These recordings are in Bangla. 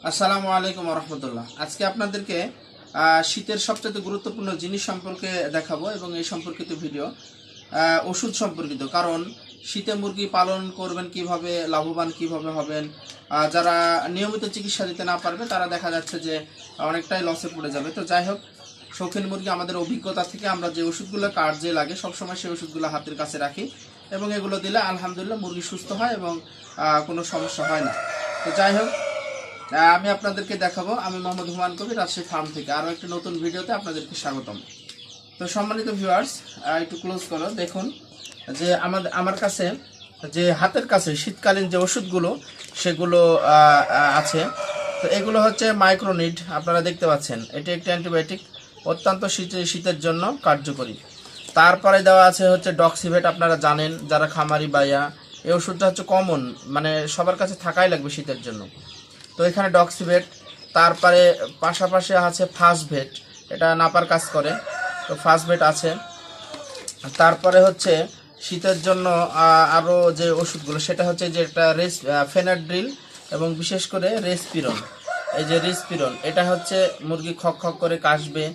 আসসালামু আলাইকুম রহমতুল্লাহ। আজকে আপনাদেরকে শীতের সবচেয়ে গুরুত্বপূর্ণ জিনিস সম্পর্কে দেখাবো এবং এই সম্পর্কিত ভিডিও ওষুধ সম্পর্কিত। কারণ শীতে মুরগি পালন করবেন কিভাবে, লাভবান কিভাবে হবেন, যারা নিয়মিত চিকিৎসা দিতে না পারবে তারা দেখা যাচ্ছে যে অনেকটাই লসে পড়ে যাবে। তো যাই হোক, শৌখিন মুরগি আমাদের অভিজ্ঞতা থেকে আমরা যে ওষুধগুলো কার্যে লাগে সবসময় সেই ওষুধগুলো হাতের কাছে রাখি এবং এগুলো দিলে আলহামদুলিল্লাহ মুরগি সুস্থ হয় এবং কোনো সমস্যা হয় না। তো যাই হোক, আমি আপনাদেরকে দেখাবো। আমি মোহাম্মদ হুমায়ুন কবির, রাজশাহী ফার্ম থেকে আরও একটি নতুন ভিডিওতে আপনাদেরকে স্বাগতম। তো সম্মানিত ভিউয়ার্স, একটু ক্লোজ করো, দেখুন যে আমার কাছে যে হাতের কাছে শীতকালীন যে ওষুধগুলো সেগুলো আছে। তো এগুলো হচ্ছে মাইক্রোনিড, আপনারা দেখতে পাচ্ছেন। এটি একটি অ্যান্টিবায়োটিক, অত্যন্ত শীতের জন্য কার্যকরী। তারপরে দেওয়া আছে হচ্ছে ডক্সিভেট, আপনারা জানেন যারা খামারি বাইয়া, এই ওষুধটা হচ্ছে কমন, মানে সবার কাছে থাকাই লাগবে শীতের জন্য। তো এখানে ডক্সিভেট, তারপরে পাশাপাশি আছে ফাস্টভেট, এটা নাপার কাজ করে, তো ফাস্টভেট আছে। তারপরে হচ্ছে শীতের জন্য আরও যে ওষুধগুলো সেটা হচ্ছে যে একটা ফেনাড্রিল এবং বিশেষ করে রেসপিরন। এই যে রেসপিরন, এটা হচ্ছে মুরগি খক খক করে কাশবে,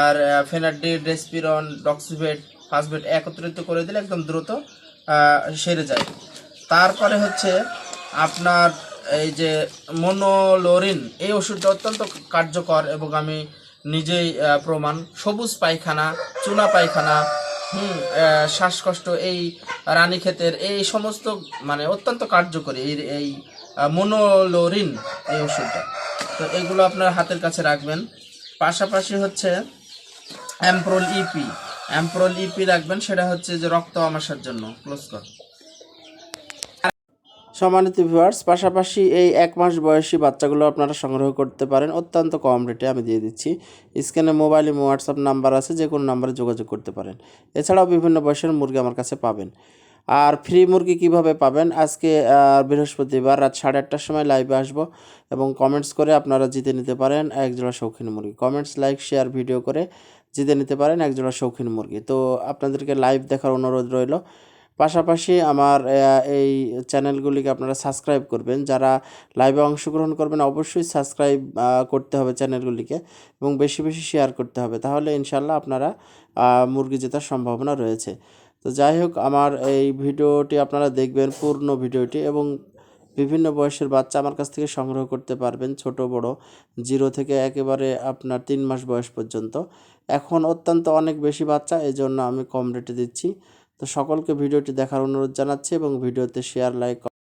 আর ফেনাড্রিল, রেসপিরন, ডক্সিভেট, ফাস্টভেট একত্রিত করে দিলে একদম দ্রুত সেরে যায়। তারপরে হচ্ছে আপনার এই যে মনোলোরিন, এই ওষুধটা অত্যন্ত কার্যকর এবং আমি নিজেই প্রমাণ। সবুজ পায়খানা, চুনা পায়খানা, শ্বাসকষ্ট, এই রানীক্ষেতের, এই সমস্ত মানে অত্যন্ত কার্যকরী এই মনোলোরিন, এই ওষুধটা। তো এগুলো আপনার হাতের কাছে রাখবেন। পাশাপাশি হচ্ছে অ্যাম্প্রোল ইপি রাখবেন, সেটা হচ্ছে যে রক্ত আমাশার জন্য। ক্লোজ কর। সম্মানিত ভিউয়ার্স, পাশাপাশি এই 1 মাস বয়সী বাচ্চাগুলো আপনারা সংগ্রহ করতে পারেন অত্যন্ত কম রেটে, আমি দিয়ে দিচ্ছি। স্ক্রিনে মোবাইল এবং হোয়াটসঅ্যাপ নাম্বার আছে, যে কোনো নাম্বারে যোগাযোগ করতে পারেন। এছাড়াও বিভিন্ন বয়সের মুরগি আমার কাছে পাবেন। আর ফ্রি মুরগি কিভাবে পাবেন, আজকে বৃহস্পতিবার রাত 8:30টার সময় লাইভে আসবো এবং কমেন্টস করে আপনারা জিতে নিতে পারেন একজোড়া শৌখিন মুরগি। কমেন্টস, লাইক, শেয়ার, ভিডিও করে জিতে নিতে পারেন একজোড়া শৌখিন মুরগি। তো আপনাদেরকে লাইভ দেখার অনুরোধ রইল। পাশাপাশি আমার এই চ্যানেলগুলিকে আপনারা সাবস্ক্রাইব করবেন। যারা লাইভে অংশগ্রহণ করবেন অবশ্যই সাবস্ক্রাইব করতে হবে চ্যানেলগুলিকে এবং বেশি বেশি শেয়ার করতে হবে, তাহলে ইনশাল্লাহ আপনারা মুরগি জেতার সম্ভাবনা রয়েছে। তো যাই হোক, আমার এই ভিডিওটি আপনারা দেখবেন, পূর্ণ ভিডিওটি, এবং বিভিন্ন বয়সের বাচ্চা আমার কাছ থেকে সংগ্রহ করতে পারবেন, ছোট বড়, 0 থেকে একেবারে আপনার 3 মাস বয়স পর্যন্ত। এখন অত্যন্ত অনেক বেশি বাচ্চা, এই জন্য আমি কম রেটে দিচ্ছি। তো সকলকে ভিডিওটি দেখার অনুরোধ জানাচ্ছি এবং ভিডিওতে শেয়ার, লাইক